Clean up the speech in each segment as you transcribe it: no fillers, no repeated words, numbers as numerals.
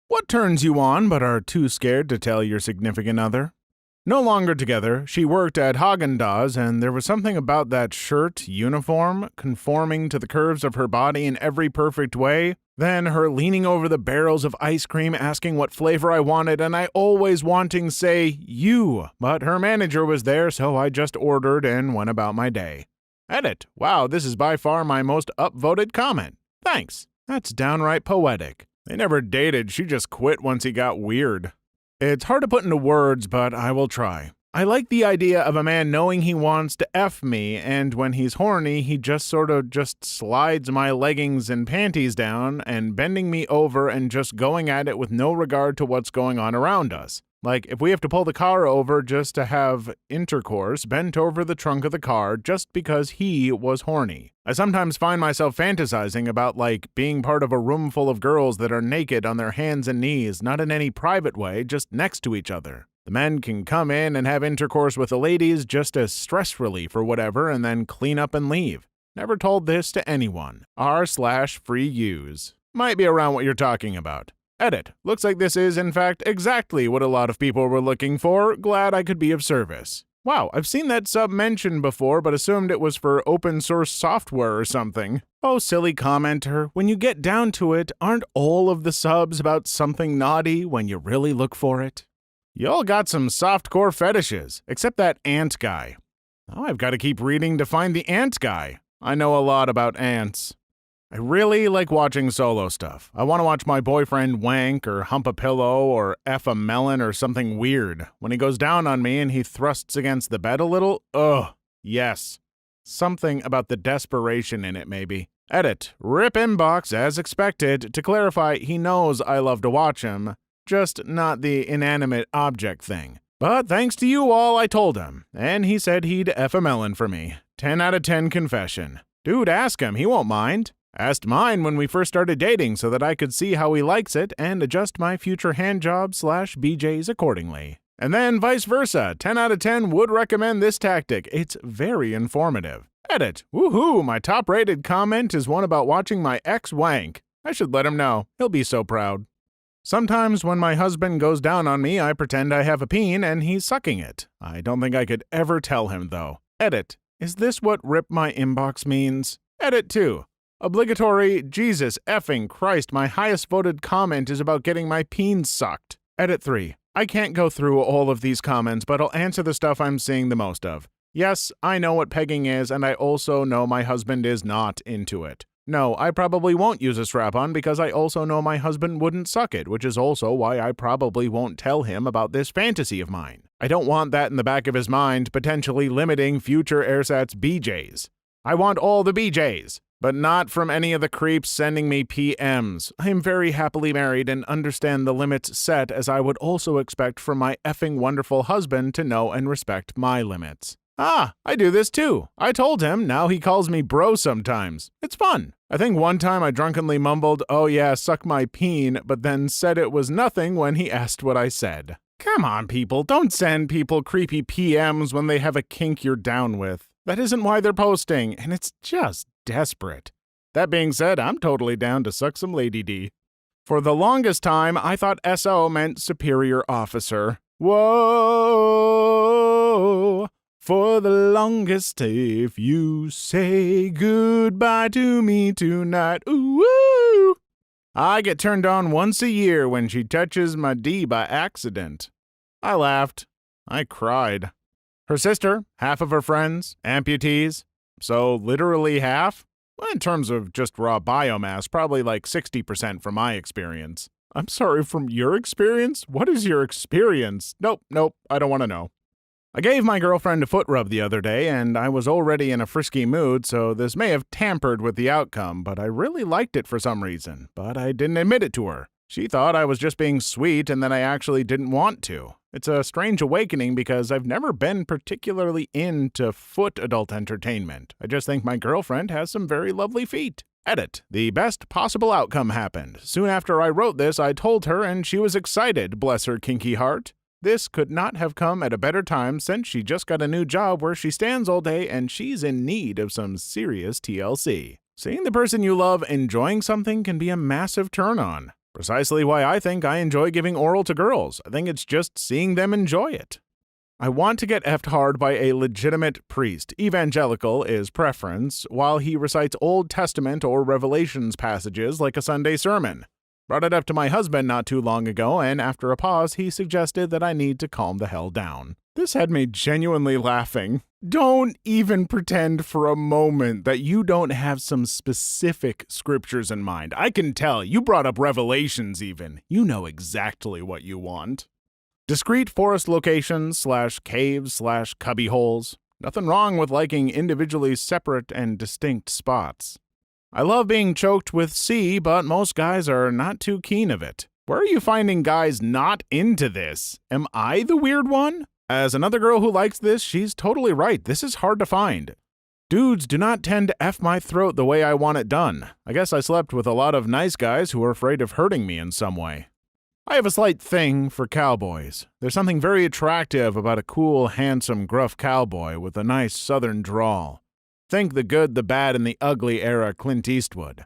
What turns you on but are too scared to tell your significant other? No longer together, she worked at Haagen-Dazs, and there was something about that shirt, uniform, conforming to the curves of her body in every perfect way. Then her leaning over the barrels of ice cream asking what flavor I wanted, and I always wanting say, you. But her manager was there, so I just ordered and went about my day. Edit. Wow, this is by far my most upvoted comment. Thanks. That's downright poetic. They never dated, she just quit once he got weird. It's hard to put into words, but I will try. I like the idea of a man knowing he wants to F me, and when he's horny, he just slides my leggings and panties down and bending me over and just going at it with no regard to what's going on around us. Like, if we have to pull the car over just to have intercourse, bent over the trunk of the car just because he was horny. I sometimes find myself fantasizing about, being part of a room full of girls that are naked on their hands and knees, not in any private way, just next to each other. The men can come in and have intercourse with the ladies just as stress relief or whatever, and then clean up and leave. Never told this to anyone. r/free use. Might be around what you're talking about. Edit. Looks like this is, in fact, exactly what a lot of people were looking for. Glad I could be of service. Wow, I've seen that sub mentioned before, but assumed it was for open source software or something. Oh, silly commenter. When you get down to it, aren't all of the subs about something naughty when you really look for it? Y'all got some softcore fetishes, except that ant guy. Oh, I've got to keep reading to find the ant guy. I know a lot about ants. I really like watching solo stuff. I want to watch my boyfriend wank or hump a pillow or F a melon or something weird. When he goes down on me and he thrusts against the bed a little, ugh, yes. Something about the desperation in it, maybe. Edit. Rip inbox as expected. To clarify, he knows I love to watch him, just not the inanimate object thing. But thanks to you all, I told him, and he said he'd F a melon for me. 10 out of 10 confession. Dude, ask him, he won't mind. Asked mine when we first started dating so that I could see how he likes it and adjust my future handjob/BJs accordingly. And then vice versa, 10 out of 10 would recommend this tactic. It's very informative. Edit. Woohoo, my top-rated comment is one about watching my ex wank. I should let him know. He'll be so proud. Sometimes when my husband goes down on me, I pretend I have a peen and he's sucking it. I don't think I could ever tell him, though. Edit. Is this what rip my inbox means? Edit 2. Obligatory, Jesus effing Christ, my highest voted comment is about getting my peen sucked. Edit 3. I can't go through all of these comments, but I'll answer the stuff I'm seeing the most of. Yes, I know what pegging is, and I also know my husband is not into it. No, I probably won't use a strap-on because I also know my husband wouldn't suck it, which is also why I probably won't tell him about this fantasy of mine. I don't want that in the back of his mind, potentially limiting future AirSats BJs. I want all the BJs. But not from any of the creeps sending me PMs. I am very happily married and understand the limits set, as I would also expect from my effing wonderful husband to know and respect my limits. Ah, I do this too. I told him, now he calls me bro sometimes. It's fun. I think one time I drunkenly mumbled, oh yeah, suck my peen, but then said it was nothing when he asked what I said. Come on, people, don't send people creepy PMs when they have a kink you're down with. That isn't why they're posting, and it's just desperate. That being said, I'm totally down to suck some Lady D. For the longest time, I thought SO meant superior officer. Whoa! For the longest, if you say goodbye to me tonight, ooh, I get turned on once a year when she touches my D by accident. I laughed. I cried. Her sister, half of her friends, amputees. So literally half? Well, in terms of just raw biomass, probably like 60% from my experience. I'm sorry, from your experience? What is your experience? Nope, I don't want to know. I gave my girlfriend a foot rub the other day, and I was already in a frisky mood, so this may have tampered with the outcome, but I really liked it for some reason, but I didn't admit it to her. She thought I was just being sweet and that I actually didn't want to. It's a strange awakening because I've never been particularly into foot adult entertainment. I just think my girlfriend has some very lovely feet. Edit. The best possible outcome happened. Soon after I wrote this, I told her and she was excited, bless her kinky heart. This could not have come at a better time since she just got a new job where she stands all day and she's in need of some serious TLC. Seeing the person you love enjoying something can be a massive turn-on. Precisely why I think I enjoy giving oral to girls. I think it's just seeing them enjoy it. I want to get effed hard by a legitimate priest. Evangelical is preference, while he recites Old Testament or Revelations passages like a Sunday sermon. Brought it up to my husband not too long ago, and after a pause, he suggested that I need to calm the hell down. This had me genuinely laughing. Don't even pretend for a moment that you don't have some specific scriptures in mind. I can tell. You brought up Revelations even. You know exactly what you want. Discrete forest locations / caves / cubby holes. Nothing wrong with liking individually separate and distinct spots. I love being choked with C, but most guys are not too keen of it. Where are you finding guys not into this? Am I the weird one? As another girl who likes this, she's totally right. This is hard to find. Dudes do not tend to F my throat the way I want it done. I guess I slept with a lot of nice guys who are afraid of hurting me in some way. I have a slight thing for cowboys. There's something very attractive about a cool, handsome, gruff cowboy with a nice southern drawl. Think the good, the bad, and the ugly era Clint Eastwood.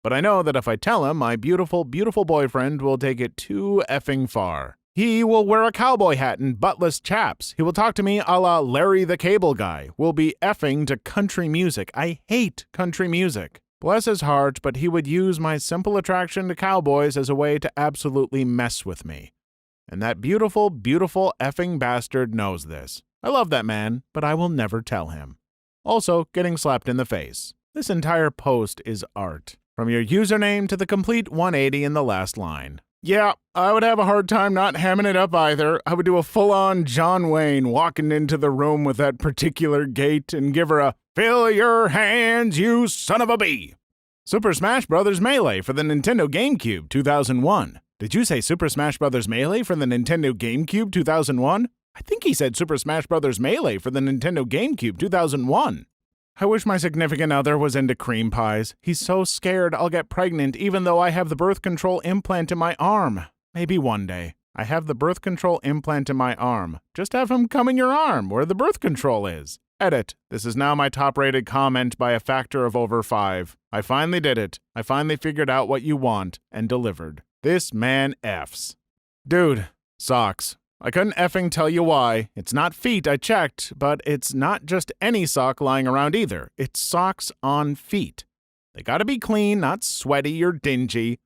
But I know that if I tell him, my beautiful, beautiful boyfriend will take it too effing far. He will wear a cowboy hat and buttless chaps. He will talk to me a la Larry the Cable Guy. We'll be effing to country music. I hate country music. Bless his heart, but he would use my simple attraction to cowboys as a way to absolutely mess with me. And that beautiful, beautiful effing bastard knows this. I love that man, but I will never tell him. Also, getting slapped in the face. This entire post is art. From your username to the complete 180 in the last line. Yeah, I would have a hard time not hamming it up either. I would do a full-on John Wayne walking into the room with that particular gait and give her a "Fill your hands, you son of a bee." Super Smash Bros. Melee for the Nintendo GameCube 2001. Did you say Super Smash Bros. Melee for the Nintendo GameCube 2001? I think he said Super Smash Bros. Melee for the Nintendo GameCube 2001. I wish my significant other was into cream pies. He's so scared I'll get pregnant even though I have the birth control implant in my arm. Maybe one day. I have the birth control implant in my arm. Just have him come in your arm where the birth control is. Edit. This is now my top-rated comment by a factor of over 5. I finally did it. I finally figured out what you want and delivered. This man F's. Dude, socks. I couldn't effing tell you why. It's not feet, I checked, but it's not just any sock lying around either. It's socks on feet. They gotta be clean, not sweaty or dingy.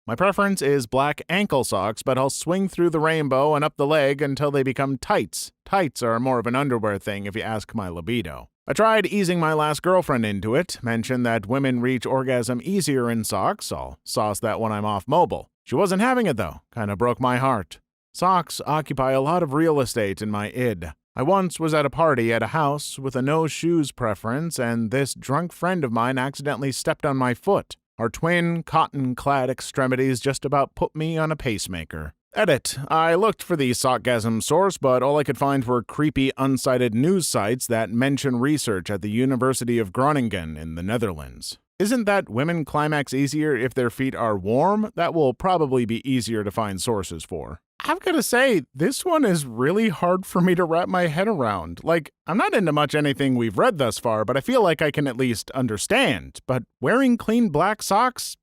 My preference is black ankle socks, but I'll swing through the rainbow and up the leg until they become tights. Tights are more of an underwear thing if you ask my libido. I tried easing my last girlfriend into it, mentioned that women reach orgasm easier in socks. I'll sauce that when I'm off mobile. She wasn't having it though. Kinda broke my heart. Socks occupy a lot of real estate in my id. I once was at a party at a house with a no-shoes preference, and this drunk friend of mine accidentally stepped on my foot. Our twin, cotton-clad extremities just about put me on a pacemaker. Edit. I looked for the sockgasm source, but all I could find were creepy, unsighted news sites that mention research at the University of Groningen in the Netherlands. Isn't that women climax easier if their feet are warm? That will probably be easier to find sources for. I've got to say, this one is really hard for me to wrap my head around. Like, I'm not into much anything we've read thus far, but I feel like I can at least understand. But wearing clean black socks?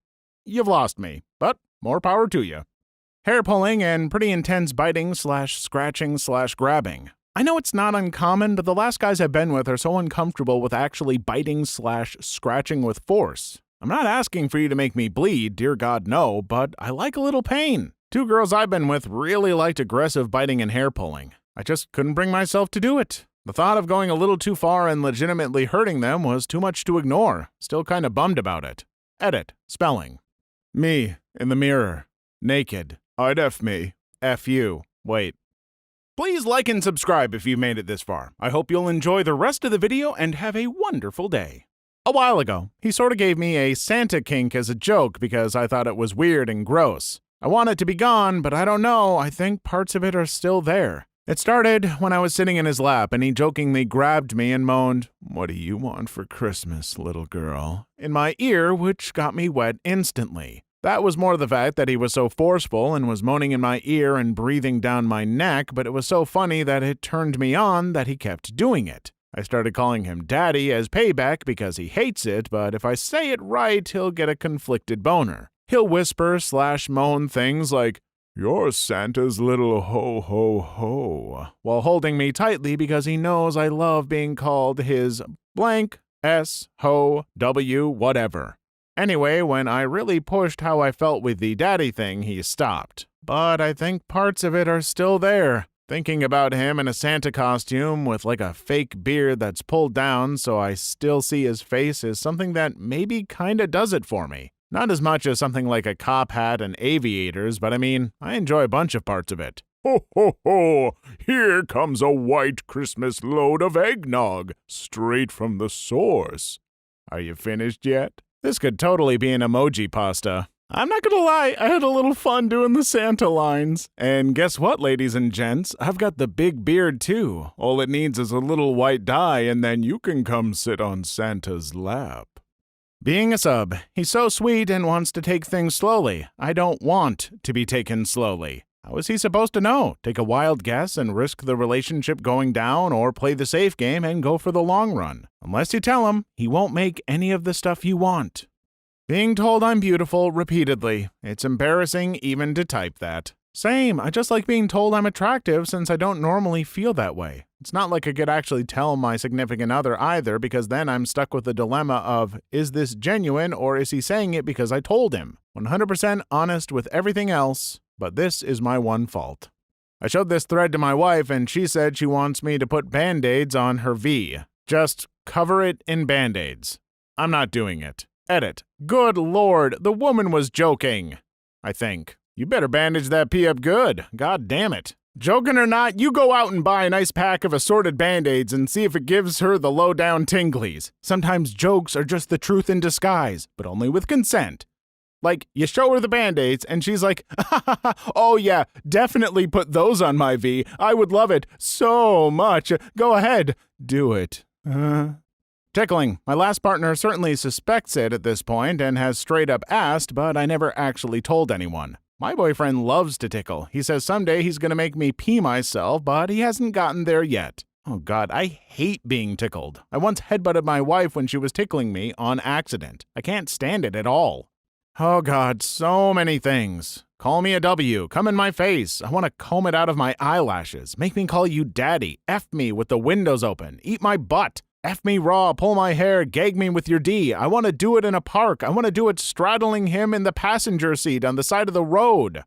You've lost me. But more power to you. Hair pulling and pretty intense biting / scratching / grabbing. I know it's not uncommon, but the last guys I've been with are so uncomfortable with actually biting / scratching with force. I'm not asking for you to make me bleed, dear God, no, but I like a little pain. 2 girls I've been with really liked aggressive biting and hair pulling. I just couldn't bring myself to do it. The thought of going a little too far and legitimately hurting them was too much to ignore. Still kinda bummed about it. Edit. Spelling. Me, in the mirror. Naked. I'd F me. F you. Wait. Please like and subscribe if you've made it this far. I hope you'll enjoy the rest of the video and have a wonderful day. A while ago, he sorta gave me a Santa kink as a joke because I thought it was weird and gross. I want it to be gone, but I don't know. I think parts of it are still there. It started when I was sitting in his lap and he jokingly grabbed me and moaned, "What do you want for Christmas, little girl?" in my ear, which got me wet instantly. That was more the fact that he was so forceful and was moaning in my ear and breathing down my neck, but it was so funny that it turned me on that he kept doing it. I started calling him Daddy as payback because he hates it, but if I say it right, he'll get a conflicted boner. He'll whisper/moan things like, "You're Santa's little ho-ho-ho," while holding me tightly because he knows I love being called his blank, S, ho, W, whatever. Anyway, when I really pushed how I felt with the daddy thing, he stopped. But I think parts of it are still there. Thinking about him in a Santa costume with like a fake beard that's pulled down so I still see his face is something that maybe kinda does it for me. Not as much as something like a cop hat and aviators, but I mean, I enjoy a bunch of parts of it. Ho ho ho! Here comes a white Christmas load of eggnog, straight from the source. Are you finished yet? This could totally be an emoji pasta. I'm not gonna lie, I had a little fun doing the Santa lines. And guess what, ladies and gents? I've got the big beard too. All it needs is a little white dye and then you can come sit on Santa's lap. Being a sub, he's so sweet and wants to take things slowly. I don't want to be taken slowly. How is he supposed to know? Take a wild guess and risk the relationship going down, or play the safe game and go for the long run? Unless you tell him, he won't make any of the stuff you want. Being told I'm beautiful repeatedly. It's embarrassing even to type that. Same, I just like being told I'm attractive since I don't normally feel that way. It's not like I could actually tell my significant other either, because then I'm stuck with the dilemma of, is this genuine or is he saying it because I told him? 100% honest with everything else, but this is my one fault. I showed this thread to my wife and she said she wants me to put band-aids on her V. Just cover it in band-aids. I'm not doing it. Edit. Good lord, the woman was joking. I think. You better bandage that pee up good. God damn it. Joking or not, you go out and buy a nice pack of assorted band-aids and see if it gives her the low-down tinglies. Sometimes jokes are just the truth in disguise, but only with consent. Like, you show her the band-aids and she's like, "Oh yeah, definitely put those on my V. I would love it so much. Go ahead, do it." Tickling. My last partner certainly suspects it at this point and has straight up asked, but I never actually told anyone. My boyfriend loves to tickle. He says someday he's gonna make me pee myself, but he hasn't gotten there yet. Oh god, I hate being tickled. I once headbutted my wife when she was tickling me on accident. I can't stand it at all. Oh god, so many things. Call me a W, come in my face. I want to comb it out of my eyelashes. Make me call you daddy. F me with the windows open. Eat my butt. F me raw, pull my hair, gag me with your D. I want to do it in a park. I want to do it straddling him in the passenger seat on the side of the road.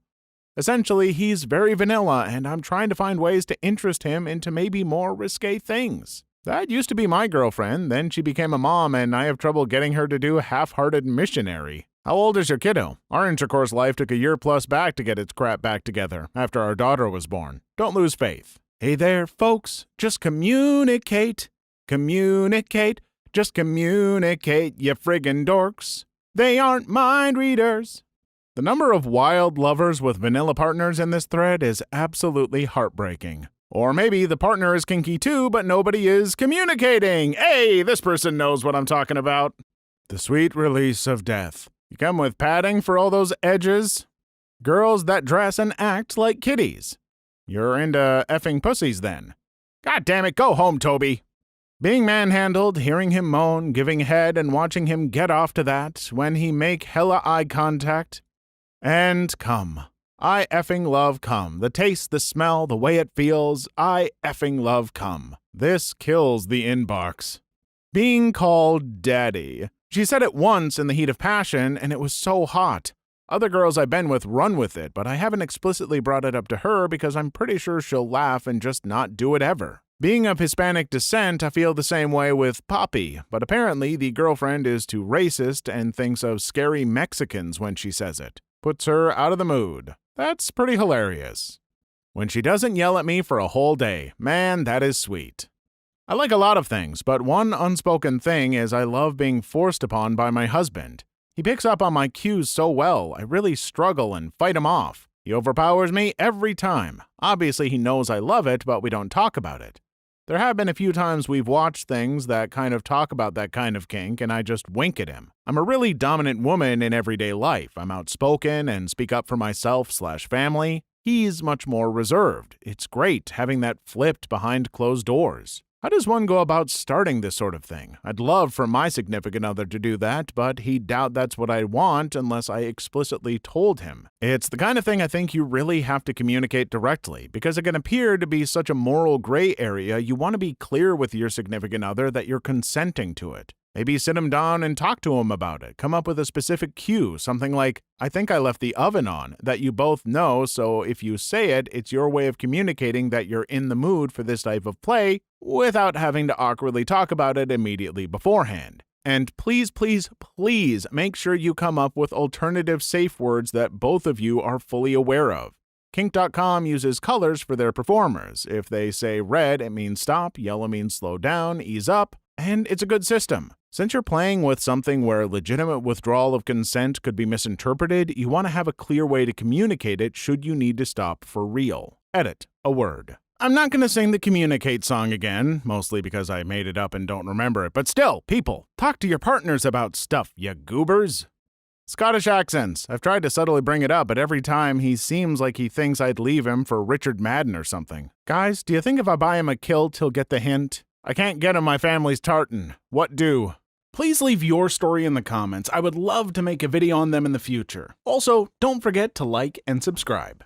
Essentially, he's very vanilla, and I'm trying to find ways to interest him into maybe more risque things. That used to be my girlfriend, then she became a mom, and I have trouble getting her to do half-hearted missionary. How old is your kiddo? Our intercourse life took a year plus back to get its crap back together after our daughter was born. Don't lose faith. Hey there, folks. Just communicate. Communicate. Just communicate, you friggin' dorks. They aren't mind readers. The number of wild lovers with vanilla partners in this thread is absolutely heartbreaking. Or maybe the partner is kinky too, but nobody is communicating. Hey, this person knows what I'm talking about. The sweet release of death. You come with padding for all those edges? Girls that dress and act like kitties. You're into effing pussies then. God damn it, go home, Toby. Being manhandled, hearing him moan, giving head and watching him get off to that, when he make hella eye contact. And come. I effing love cum. The taste, the smell, the way it feels. I effing love cum. This kills the inbox. Being called daddy. She said it once in the heat of passion, and it was so hot. Other girls I've been with run with it, but I haven't explicitly brought it up to her because I'm pretty sure she'll laugh and just not do it ever. Being of Hispanic descent, I feel the same way with Poppy, but apparently the girlfriend is too racist and thinks of scary Mexicans when she says it. Puts her out of the mood. That's pretty hilarious. When she doesn't yell at me for a whole day, man, that is sweet. I like a lot of things, but one unspoken thing is I love being forced upon by my husband. He picks up on my cues so well, I really struggle and fight him off. He overpowers me every time. Obviously, he knows I love it, but we don't talk about it. There have been a few times we've watched things that kind of talk about that kind of kink, and I just wink at him. I'm a really dominant woman in everyday life. I'm outspoken and speak up for myself/family. He's much more reserved. It's great having that flipped behind closed doors. How does one go about starting this sort of thing? I'd love for my significant other to do that, but he'd doubt that's what I want unless I explicitly told him. It's the kind of thing I think you really have to communicate directly, because it can appear to be such a moral gray area. You want to be clear with your significant other that you're consenting to it. Maybe sit him down and talk to him about it. Come up with a specific cue, something like, "I think I left the oven on," that you both know, so if you say it, it's your way of communicating that you're in the mood for this type of play without having to awkwardly talk about it immediately beforehand. And please, please, please make sure you come up with alternative safe words that both of you are fully aware of. Kink.com uses colors for their performers. If they say red, it means stop, yellow means slow down, ease up, and it's a good system. Since you're playing with something where legitimate withdrawal of consent could be misinterpreted, you want to have a clear way to communicate it should you need to stop for real. Edit. A word. I'm not going to sing the Communicate song again, mostly because I made it up and don't remember it, but still, people, talk to your partners about stuff, you goobers. Scottish accents. I've tried to subtly bring it up, but every time he seems like he thinks I'd leave him for Richard Madden or something. Guys, do you think if I buy him a kilt, he'll get the hint? I can't get him my family's tartan. What do? Please leave your story in the comments. I would love to make a video on them in the future. Also, don't forget to like and subscribe.